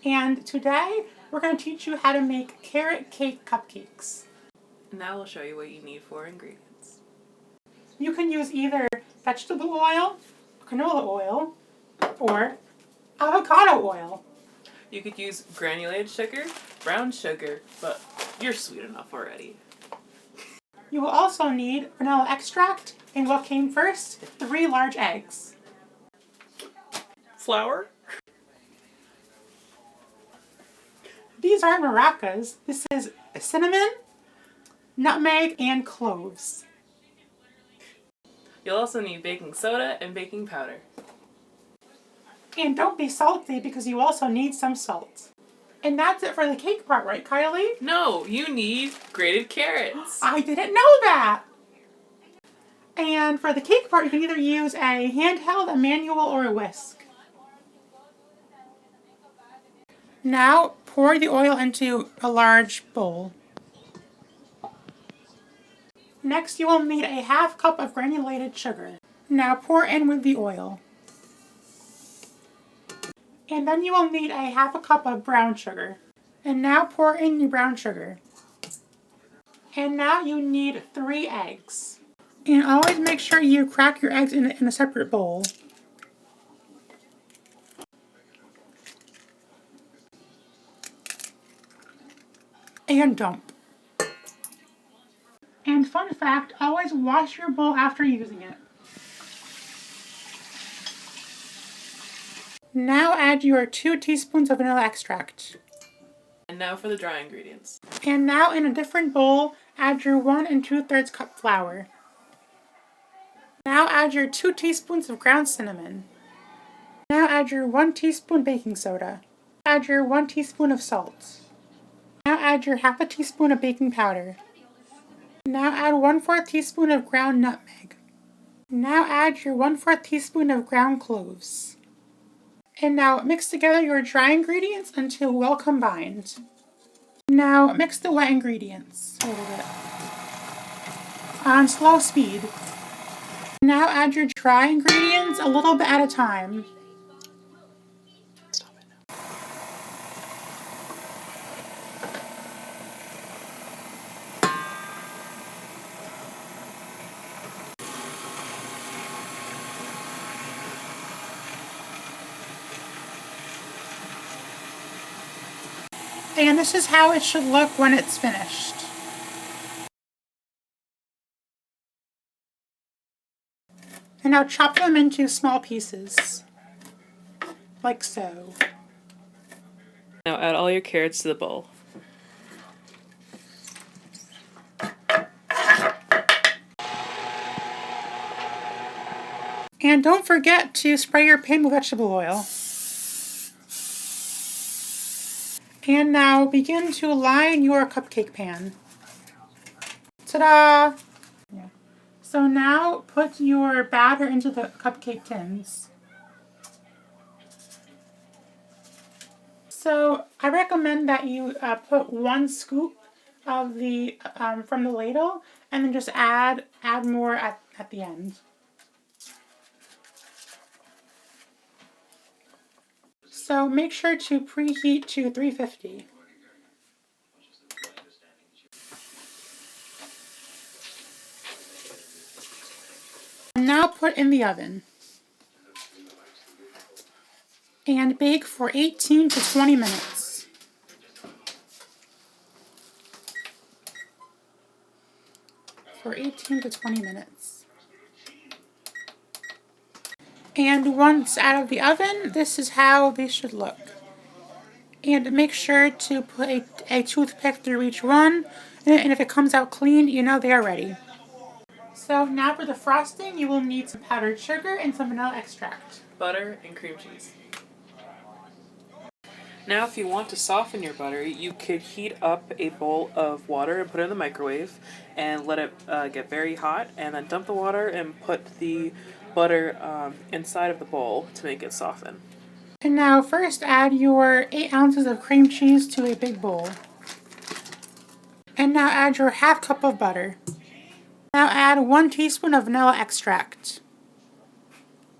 And today we're going to teach you how to make carrot cake cupcakes. Now we'll show you what you need for ingredients. You can use either vegetable oil, canola oil, or avocado oil. You could use granulated sugar, brown sugar, but you're sweet enough already. You will also need vanilla extract and what came first, 3 large eggs. Flour. These aren't maracas. This is cinnamon, nutmeg, and cloves. You'll also need baking soda and baking powder. And don't be salty because you also need some salt. And that's it for the cake part, right, Kylie? No, you need grated carrots. I didn't know that! And for the cake part, you can either use a handheld, a manual, or a whisk. Now, pour the oil into a large bowl. Next, you will need a half cup of granulated sugar. Now pour in with the oil. And then you will need a half a cup of brown sugar. And now pour in the brown sugar. And now you need 3 eggs. And always make sure you crack your eggs in a separate bowl. And dump. And fun fact, always wash your bowl after using it. Now add your 2 teaspoons of vanilla extract. And now for the dry ingredients. And now in a different bowl, add your 1 2/3 cup flour. Now add your 2 teaspoons of ground cinnamon. Now add your 1 teaspoon baking soda. Add your 1 teaspoon of salt. Now add your half a teaspoon of baking powder. Now add 1/4 teaspoon of ground nutmeg. Now add your 1/4 teaspoon of ground cloves. And now mix together your dry ingredients until well combined. Now mix the wet ingredients a little bit on slow speed. Now add your dry ingredients a little bit at a time. Stop it now. And this is how it should look when it's finished. And now chop them into small pieces, like so. Now add all your carrots to the bowl. And don't forget to spray your pan with vegetable oil. And now begin to line your cupcake pan. Ta-da! Yeah. So now put your batter into the cupcake tins. So I recommend that you put 1 scoop of the from the ladle, and then just add more at the end. So make sure to preheat to 350. And now put in the oven. And bake for 18 to 20 minutes. For 18 to 20 minutes. And once out of the oven, this is how they should look. And make sure to put a toothpick through each one, and if it comes out clean, you know they are ready. So now for the frosting, you will need some powdered sugar and some vanilla extract. Butter and cream cheese. Now if you want to soften your butter, you could heat up a bowl of water and put it in the microwave and let it get very hot, and then dump the water and put the butter inside of the bowl to make it soften. And now first add your 8 ounces of cream cheese to a big bowl. And now add your half cup of butter. Now add 1 teaspoon of vanilla extract.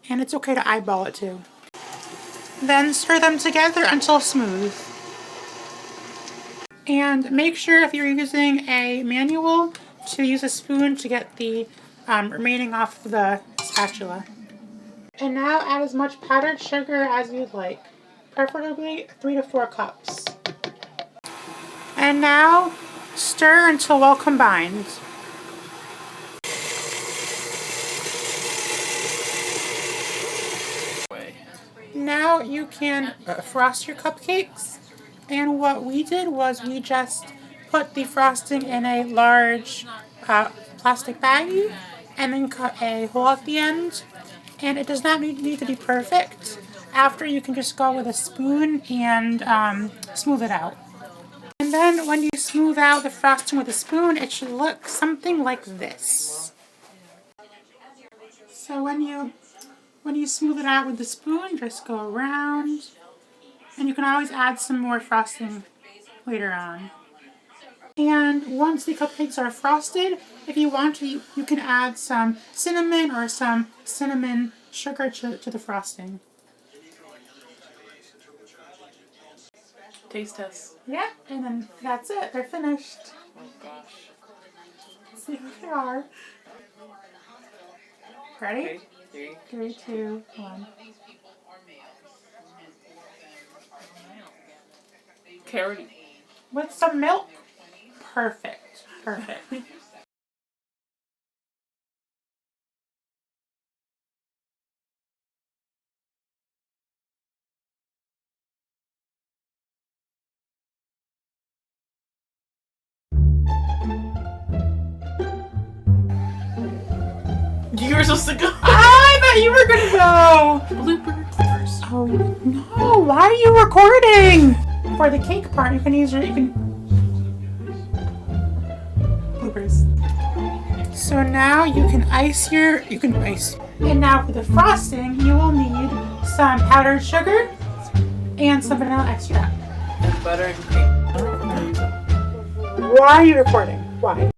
And it's okay to eyeball it too. Then stir them together until smooth. And make sure if you're using a manual to use a spoon to get the remaining off the spatula. And now add as much powdered sugar as you'd like, preferably 3 to 4 cups. And now stir until well combined. Now you can frost your cupcakes. And what we did was we just put the frosting in a large plastic baggie and then cut a hole at the end. And it does not need to be perfect. After, you can just go with a spoon and smooth it out. And then when you smooth out the frosting with a spoon, it should look something like this. So when you smooth it out with the spoon, just go around. And you can always add some more frosting later on. And once the cupcakes are frosted, if you want to, you can add some cinnamon or some cinnamon sugar to the frosting. Taste test. Yeah, and then that's it. They're finished. Oh gosh. Let's see how they are. Ready? Okay, 3, 2, 1. Carroty. With some milk? Perfect. Perfect. You were supposed to go. I thought you were gonna go! Bloopers. Oh, no! Why are you recording? For the cake part, you can use your... Bloopers. So now you can ice your... And now for the frosting, you will need some powdered sugar and some vanilla extract. And butter and cream. Why are you recording? Why?